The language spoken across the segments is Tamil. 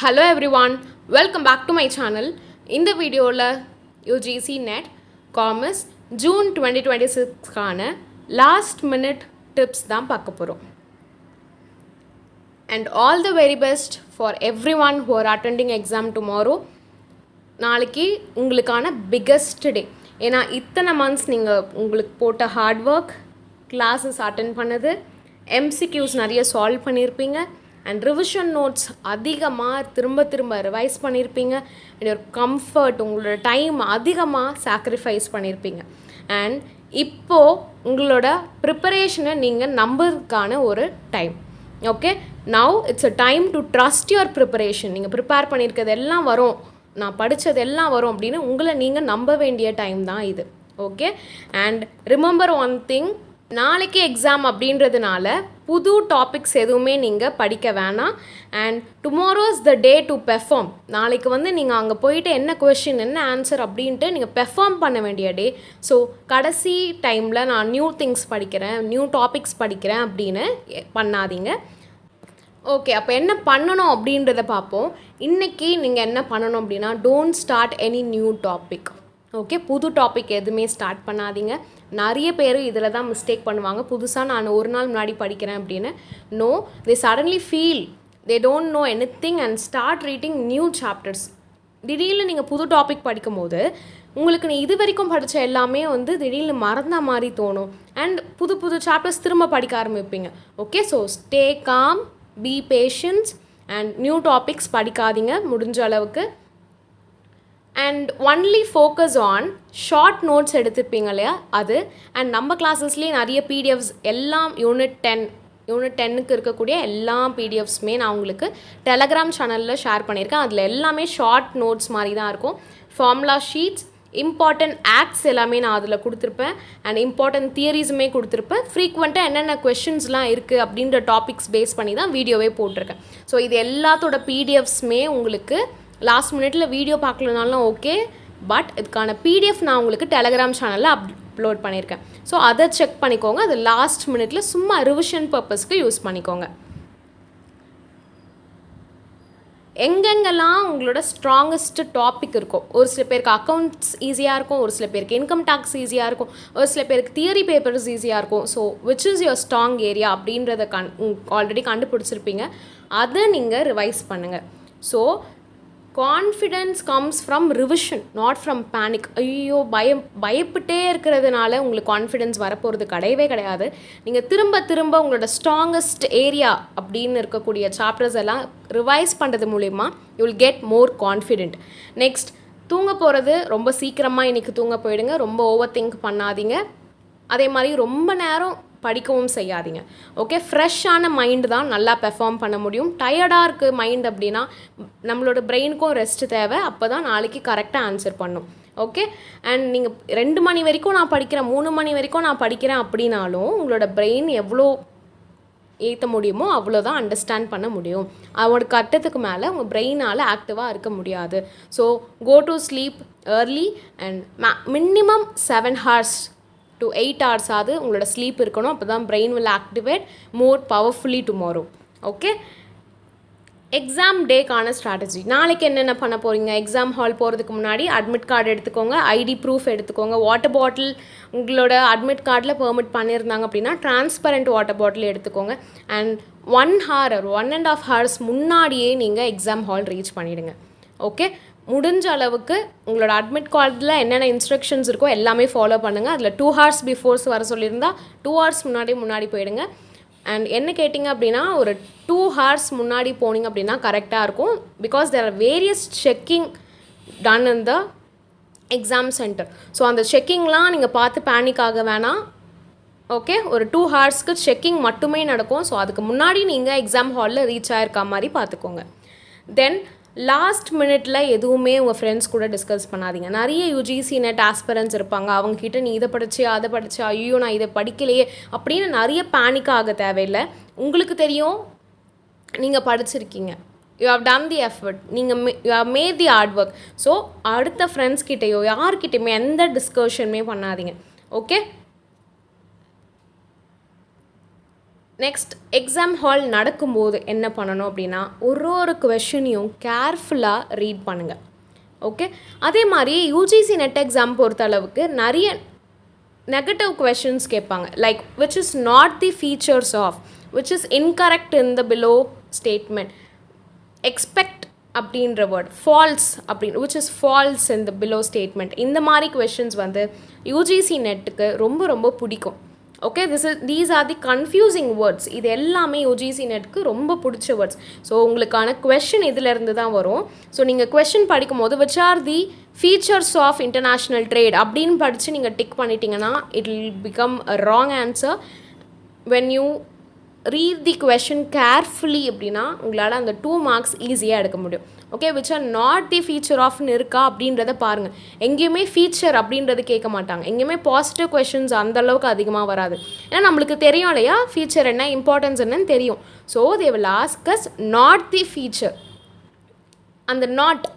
Hello everyone, welcome back to my channel. In the video UGC NET Commerce June 2026 கான last minute tips தான் பார்க்க போறோம். And all the very best for everyone who are attending exam tomorrow. நாளைக்கு உங்களுக்கான biggest day. ஏன்னா இத்தனை months நீங்கள் உங்களுக்கு போட்ட hard work, classes attend பண்ணது, MCQs நிறைய solve பண்ணியிருப்பீங்க, அண்ட் ரிவிஷன் நோட்ஸ் அதிகமாக திரும்ப ரிவைஸ் பண்ணியிருப்பீங்க, அண்ட் ஒரு கம்ஃபர்ட் உங்களோட டைம் அதிகமாக சாக்ரிஃபைஸ் பண்ணியிருப்பீங்க. அண்ட் இப்போது உங்களோட ப்ரிப்பரேஷனை நீங்கள் நம்புறதுக்கான ஒரு time. Okay, now it's a time to trust your preparation. நீங்கள் ப்ரிப்பேர் பண்ணியிருக்கிறது எல்லாம் வரும், நான் படித்தது எல்லாம் வரும் அப்படின்னு உங்களை நீங்கள் நம்ப வேண்டிய டைம் தான் இது. Okay, and remember one thing, நாளைக்கு எக்ஸாம் அப்படின்றதுனால புது டாபிக்ஸ் எதுவுமே நீங்கள் படிக்க வேணாம். And tomorrow is the day to perform. நாளைக்கு நீங்கள் அங்கே போயிட்டு என்ன கொஷின் என்ன ஆன்சர் அப்படின்ட்டு நீங்கள் பெர்ஃபார்ம் பண்ண வேண்டிய டே. ஸோ கடைசி டைமில் நான் நியூ திங்ஸ் படிக்கிறேன், நியூ டாபிக்ஸ் படிக்கிறேன் அப்படின்னு பண்ணாதீங்க. ஓகே, அப்போ என்ன பண்ணணும் அப்படின்றத பார்ப்போம். இன்றைக்கி நீங்கள் என்ன பண்ணணும் அப்படின்னா, don't start any new topic. Okay, புது டாபிக் எதுவுமே ஸ்டார்ட் பண்ணாதீங்க. நிறைய பேர் இதில் தான் மிஸ்டேக் பண்ணுவாங்க. புதுசாக நான் ஒரு நாள் முன்னாடி படிக்கிறேன் அப்படின்னு. No, they suddenly feel they don't know anything and start reading new chapters. திடீர்னு நீங்கள் புது டாபிக் படிக்கும் போது உங்களுக்கு நீ இது வரைக்கும் படித்த எல்லாமே திடீர்னு மறந்த மாதிரி தோணும். அண்ட் புது சாப்டர்ஸ் திரும்ப படிக்க ஆரம்பிப்பீங்க. Okay, so stay calm, be patience and new topics படிக்காதீங்க முடிஞ்ச அளவுக்கு. And only focus on short notes எடுத்துருப்பீங்க இல்லையா அது. அண்ட் நம்ம கிளாஸஸ்லேயே நிறைய பிடிஎஃப்ஸ் எல்லாம் யூனிட் 10க்கு இருக்கக்கூடிய எல்லா பிடிஎஃப்ஸுமே நான் உங்களுக்கு டெலகிராம் சேனலில் ஷேர் பண்ணியிருக்கேன். அதில் எல்லாமே ஷார்ட் நோட்ஸ் மாதிரி தான் இருக்கும். ஃபார்முலா ஷீட்ஸ், இம்பார்ட்டன்ட் ஆக்ட்ஸ் எல்லாமே நான் அதில் கொடுத்துருப்பேன். அண்ட் இம்பார்ட்டன்ட் தியரிஸுமே கொடுத்துருப்பேன். ஃப்ரீக்வெண்ட்டாக என்னென்ன கொஷின்ஸ்லாம் இருக்குது அப்படின்ற டாபிக்ஸ் பேஸ் பண்ணி தான் வீடியோவே போட்டிருக்கேன். ஸோ இது எல்லாத்தோட பிடிஎஃப்ஸுமே உங்களுக்கு லாஸ்ட் மினிட்ல வீடியோ பார்க்கலனாலும் ஓகே, பட் இதுக்கான பிடிஎஃப் நான் உங்களுக்கு டெலகிராம் சேனலில் அப்லோட் பண்ணியிருக்கேன். ஸோ அதை செக் பண்ணிக்கோங்க. அது லாஸ்ட் மினிட்ல சும்மா ரிவிஷன் பர்பஸ்க்கு யூஸ் பண்ணிக்கோங்க. எங்கெங்கெல்லாம் உங்களோட ஸ்ட்ராங்கஸ்ட் டாபிக் இருக்கும், ஒரு சில பேருக்கு அக்கௌண்ட்ஸ் ஈஸியாக இருக்கும், ஒரு சில பேருக்கு இன்கம் டேக்ஸ் ஈஸியாக இருக்கும், ஒரு சில பேருக்கு தியரி பேப்பர்ஸ் ஈஸியாக இருக்கும். So which is your strong area அப்படின்றத ஆல்ரெடி கண்டுபிடிச்சிருப்பீங்க. அதை நீங்கள் ரிவைஸ் பண்ணுங்கள். So confidence comes from revision, not from panic. ஐயோ பயப்பட்டே இருக்கிறதுனால உங்களுக்கு கான்ஃபிடென்ஸ் வரப்போகிறது கிடையாது. நீங்கள் திரும்ப உங்களோட ஸ்ட்ராங்கஸ்ட் ஏரியா அப்படின்னு இருக்கக்கூடிய சாப்டர்ஸ் எல்லாம் ரிவைஸ் பண்ணுறது மூலிமா you will get more confident. Next, தூங்க போகிறது ரொம்ப சீக்கிரமாக இன்றைக்கி தூங்க போயிடுங்க. ரொம்ப ஓவர் திங்க் பண்ணாதீங்க. அதே மாதிரி ரொம்ப நேரம் படிக்கவும் செய்யாதீங்க. ஓகே, ஃப்ரெஷ்ஷான மைண்டு தான் நல்லா பெர்ஃபார்ம் பண்ண முடியும். டயர்டாக இருக்குது மைண்ட் அப்படின்னா நம்மளோட பிரெயினுக்கும் ரெஸ்ட் தேவை. அப்போ தான் நாளைக்கு கரெக்டாக ஆன்சர் பண்ணும். ஓகே, அண்ட் நீங்கள் 2 மணி வரைக்கும் நான் படிக்கிறேன், 3 மணி வரைக்கும் நான் படிக்கிறேன் அப்படின்னாலும் உங்களோட பிரெயின் எவ்வளோ ஏற்ற முடியுமோ அவ்வளோதான் அண்டர்ஸ்டாண்ட் பண்ண முடியும். அவனோட கட்டத்துக்கு மேலே உங்கள் பிரெயினால் ஆக்டிவாக இருக்க முடியாது. So go to sleep early and minimum 7 hours to 8 hours ஆகுது உங்களோட ஸ்லீப் இருக்கணும். அப்போ தான் brain will activate more powerfully tomorrow. Okay, exam டேக்கான ஸ்ட்ராட்டஜி. நாளைக்கு என்னென்ன பண்ண போகிறீங்க? எக்ஸாம் ஹால் போகிறதுக்கு முன்னாடி அட்மிட் கார்டு எடுத்துக்கோங்க, ஐடி ப்ரூஃப் எடுத்துக்கோங்க, வாட்டர் பாட்டில் உங்களோட அட்மிட் கார்டில் பெர்மிட் பண்ணியிருந்தாங்க அப்படின்னா டிரான்ஸ்பரண்ட் வாட்டர் பாட்டில் எடுத்துக்கோங்க. அண்ட் 1.5 hours முன்னாடியே நீங்கள் எக்ஸாம் ஹால் ரீச் பண்ணிவிடுங்க. ஓகே, முடிஞ்ச அளவுக்கு உங்களோட அட்மிட் கார்டில் என்னென்ன இன்ஸ்ட்ரக்ஷன்ஸ் இருக்கோ எல்லாமே ஃபாலோ பண்ணுங்கள். அதில் 2 hours பிஃபோர்ஸ் வர சொல்லியிருந்தா 2 hours முன்னாடி போயிடுங்க. அண்ட் என்ன கேட்டிங்க அப்படின்னா, ஒரு 2 hours முன்னாடி போனீங்க அப்படின்னா கரெக்டாக இருக்கும். Because there are various checking done in the exam centre. ஸோ அந்த செக்கிங்லாம் நீங்கள் பார்த்து பேனிக் ஆக வேணாம். ஓகே, ஒரு 2 hours செக்கிங் மட்டுமே நடக்கும். ஸோ அதுக்கு முன்னாடி நீங்கள் எக்ஸாம் ஹாலில் ரீச் ஆகிருக்க மாதிரி பார்த்துக்கோங்க. தென் லாஸ்ட் மினிட்ல எதுவுமே உங்கள் ஃப்ரெண்ட்ஸ் கூட டிஸ்கஸ் பண்ணாதீங்க. நிறைய யூஜிசி நெட் ஆஸ்பிரன்ஸ் இருப்பாங்க. அவங்கக்கிட்ட நீ இதை படிச்சு அதை படிச்சு, ஐயோ நான் இதை படிக்கலையே அப்படின்னு நிறைய பேனிக் ஆக தேவையில்லை. உங்களுக்கு தெரியும் நீங்கள் படிச்சிருக்கீங்க, you have done the effort, நீங்கள் you have made the hard work. So அடுத்த ஃப்ரெண்ட்ஸ் கிட்டேயோ யார்கிட்டையுமே எந்த டிஸ்கஷனுமே பண்ணாதீங்க. ஓகே, நெக்ஸ்ட் எக்ஸாம் ஹால் நடக்கும்போது என்ன பண்ணணும் அப்படின்னா ஒரு கொஷனையும் கேர்ஃபுல்லாக ரீட் பண்ணுங்கள். ஓகே, அதே மாதிரி யூஜிசி நெட் எக்ஸாம் பொறுத்த அளவுக்கு நிறைய நெகட்டிவ் கொஷின்ஸ் கேட்பாங்க. Like which is not the features of, which is incorrect in the below statement, expect அப்படின்ற வேர்ட், ஃபால்ஸ் அப்படின்னு which is false in the below statement. இந்த மாதிரி கொஷின்ஸ் வந்து யூஜிசி நெட்டுக்கு ரொம்ப ரொம்ப பிடிக்கும். Okay, these are the confusing words. இது எல்லாமே யூஜிசி நெட்டுக்கு ரொம்ப பிடிச்ச வேர்ட்ஸ். ஸோ உங்களுக்கான கொஷின் இதிலேருந்து தான் வரும். ஸோ நீங்கள் கொஷின் படிக்கும்போது which are the features of international trade அப்படின்னு படித்து நீங்கள் டிக் பண்ணிட்டீங்கன்னா it will become a wrong answer. When you read the question carefully அப்படின்னா உங்களால் அந்த 2 மார்க்ஸ் ஈஸியாக எடுக்க முடியும். Okay, which are not the feature ஆஃப்னு இருக்கா அப்படின்றத பாருங்கள். எங்கேயுமே ஃபீச்சர் அப்படின்றது கேட்க மாட்டாங்க. எங்கேயுமே பாசிட்டிவ் கொஷின்ஸ் அந்தளவுக்கு அதிகமாக வராது. ஏன்னா நம்மளுக்கு தெரியும் இல்லையா ஃபீச்சர் என்ன, இம்பார்ட்டன்ஸ் என்னன்னு தெரியும். So they will ask as not the feature. அந்த நாட்,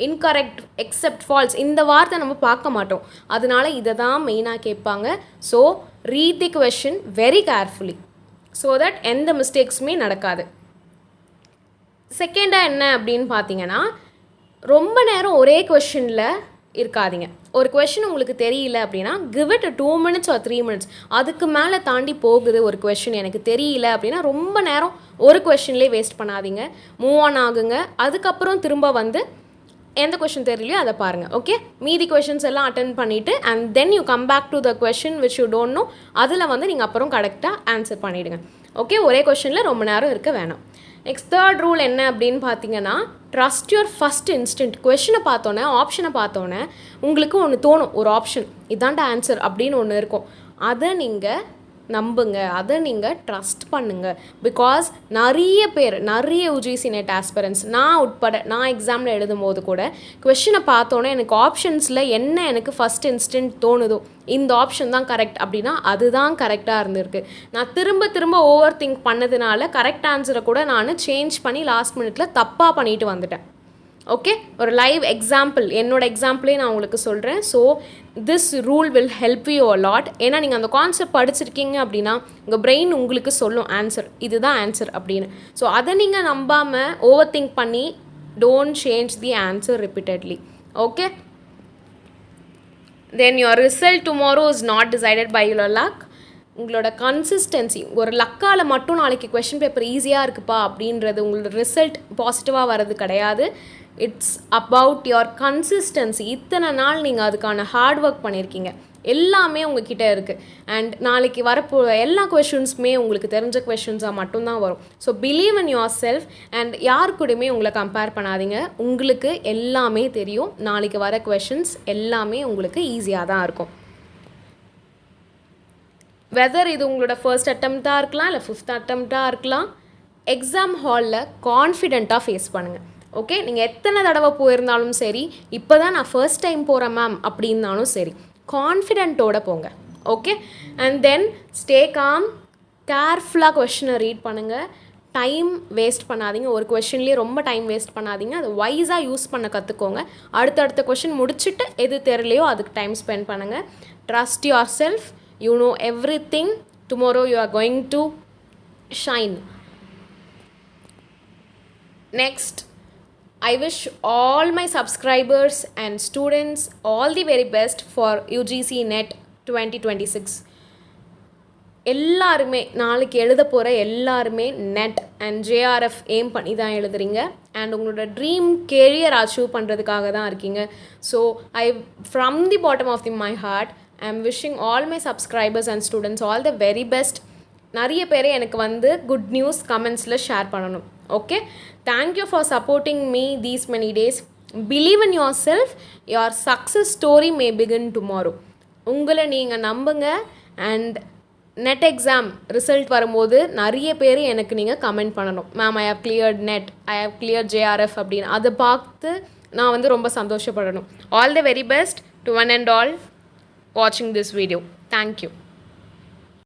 இன்கரெக்ட், எக்ஸப்ட், ஃபால்ஸ் இந்த வார்த்தை நம்ம பார்க்க மாட்டோம். அதனால இதை தான் மெயினாக கேட்பாங்க. So read the question very carefully so that எந்த மிஸ்டேக்ஸுமே நடக்காது. செகண்டாக என்ன அப்படின்னு பார்த்தீங்கன்னா ரொம்ப நேரம் ஒரே கொஷினில் இருக்காதீங்க. ஒரு கொஷின் உங்களுக்கு தெரியல அப்படின்னா give it 2 minutes or 3 minutes. அதுக்கு மேலே தாண்டி போகுது ஒரு கொஷின் எனக்கு தெரியல அப்படின்னா ரொம்ப நேரம் ஒரு கொஷின்லேயே வேஸ்ட் பண்ணாதீங்க. மூவ் ஆன் ஆகுங்க. அதுக்கப்புறம் திரும்ப வந்து எந்த கொஷின் தெரியலையோ அதை பாருங்கள். ஓகே, மீதி கொஷின்ஸ் எல்லாம் அட்டென்ட் பண்ணிவிட்டு and then you come back to the question which you don't know. அதில் வந்து நீங்கள் அப்புறம் கரெக்டாக ஆன்சர் பண்ணிவிடுங்க. ஓகே, ஒரே கொஷினில் ரொம்ப நேரம் இருக்க வேணாம். நெக்ஸ்ட் தேர்ட் ரூல் என்ன அப்படின்னு பார்த்தீங்கன்னா ட்ரஸ்ட் யுவர் ஃபஸ்ட் இன்ஸ்டன்ட். கொஷினை பார்த்தோன்னே, ஆப்ஷனை பார்த்தோன்னே உங்களுக்கு ஒன்று தோணும், ஒரு ஆப்ஷன் இதாண்டா ஆன்சர் அப்படின்னு ஒன்று இருக்கும். அதை நீங்கள் நம்புங்க, அதை நீங்கள் ட்ரஸ்ட் பண்ணுங்கள். பிகாஸ் நிறைய யூஜிசி நெட் ஆஸ்பிரன்ஸ் நான் உட்பட நான் எக்ஸாமில் எழுதும் போது கூட கொஷினை பார்த்தோன்னே எனக்கு ஆப்ஷன்ஸில் என்ன எனக்கு ஃபஸ்ட் இன்ஸ்டன்ட் தோணுதோ இந்த ஆப்ஷன் தான் கரெக்ட் அப்படின்னா அதுதான் கரெக்டாக இருந்திருக்கு. நான் திரும்ப ஓவர் திங்க் பண்ணதுனால கரெக்ட் ஆன்சரை கூட நான் சேஞ்ச் பண்ணி லாஸ்ட் மினிட்ல தப்பாக பண்ணிட்டு வந்துட்டேன். ஓகே, ஒரு லைவ் எக்ஸாம்பிள், என்னோட எக்ஸாம்பிளே நான் உங்களுக்கு சொல்கிறேன். So this rule will help you a lot. ஏன்னா நீங்கள் அந்த கான்செப்ட் படிச்சிருக்கீங்க அப்படின்னா உங்கள் பிரெயின் உங்களுக்கு சொல்லும் ஆன்சர் இதுதான் ஆன்சர் அப்படின்னு. ஸோ அதை நீங்கள் நம்பாமல் ஓவர் திங்க் பண்ணி don't change the answer repeatedly. Okay, then your result tomorrow is not decided by your luck. உங்களோட கன்சிஸ்டன்சி, ஒரு லக்கால் மட்டும் நாளைக்கு கொஷின் பேப்பர் ஈஸியாக இருக்குப்பா அப்படின்றது உங்களோட ரிசல்ட் பாசிட்டிவாக வர்றது கிடையாது. It's about your consistency. இத்தனை நாள் நீங்கள் அதுக்கான ஹார்ட் ஒர்க் பண்ணியிருக்கீங்க, எல்லாமே உங்ககிட்ட இருக்குது. அண்ட் நாளைக்கு வரப்போ எல்லா கொஷின்ஸுமே உங்களுக்கு தெரிஞ்ச கொஷின்ஸாக மட்டும்தான் வரும். So believe in your self and யார் கூடயுமே உங்களை கம்பேர் பண்ணாதீங்க. உங்களுக்கு எல்லாமே தெரியும். நாளைக்கு வர கொஷின்ஸ் எல்லாமே உங்களுக்கு ஈஸியாக தான் இருக்கும். வெதர் இது உங்களோட ஃபர்ஸ்ட் அட்டெம்ப்டாக இருக்கலாம் இல்லை 5th அட்டெம்ப்டாக இருக்கலாம், எக்ஸாம் ஹாலில் கான்ஃபிடெண்ட்டாக ஃபேஸ் பண்ணுங்கள். ஓகே, நீங்கள் எத்தனை தடவை போயிருந்தாலும் சரி, இப்போ தான் நான் ஃபர்ஸ்ட் டைம் போகிறேன் மேம் அப்படின்னாலும் சரி, கான்ஃபிடென்ட்டோடு போங்க. Okay, and then stay com, கேர்ஃபுல்லாக கொஷினை ரீட் பண்ணுங்கள். டைம் வேஸ்ட் பண்ணாதீங்க. ஒரு கொஷின்லேயே ரொம்ப டைம் வேஸ்ட் பண்ணாதீங்க. அதை வைஸாக யூஸ் பண்ண கற்றுக்கோங்க. அடுத்தடுத்த கொஷின் முடிச்சுட்டு எது தெரியலையோ அதுக்கு டைம் ஸ்பெண்ட் பண்ணுங்கள். Trust your self. You know everything. Tomorrow you are going to shine. Next, I wish all my subscribers and students all the very best for UGC NET 2026. எல்லாருமே நாளைக்கு எழுத போகிற எல்லாருமே நெட் அண்ட் ஜேஆர்எஃப் எய்ம் பண்ணி தான் எழுதுறீங்க. அண்ட் உங்களோட ட்ரீம் கெரியர் அச்சீவ் பண்ணுறதுக்காக தான் இருக்கீங்க. So from the bottom of my heart I am wishing all my subscribers and students all the very best. நிறைய பேர் எனக்கு வந்து குட் நியூஸ் கமெண்ட்ஸில் ஷேர் பண்ணணும். Okay, thank you for supporting me these many days. Believe in your self. Your success story May begin tomorrow. உங்களை நீங்கள் நம்புங்க. அண்ட் நெட் எக்ஸாம் ரிசல்ட் வரும்போது நிறைய பேர் எனக்கு நீங்கள் கமெண்ட் பண்ணணும், ma'am I have cleared NET, I have clear JRF அப்படின்னு. அதை பார்த்து நான் வந்து ரொம்ப சந்தோஷப்படணும். All the very best to one and all watching this video. Thank you.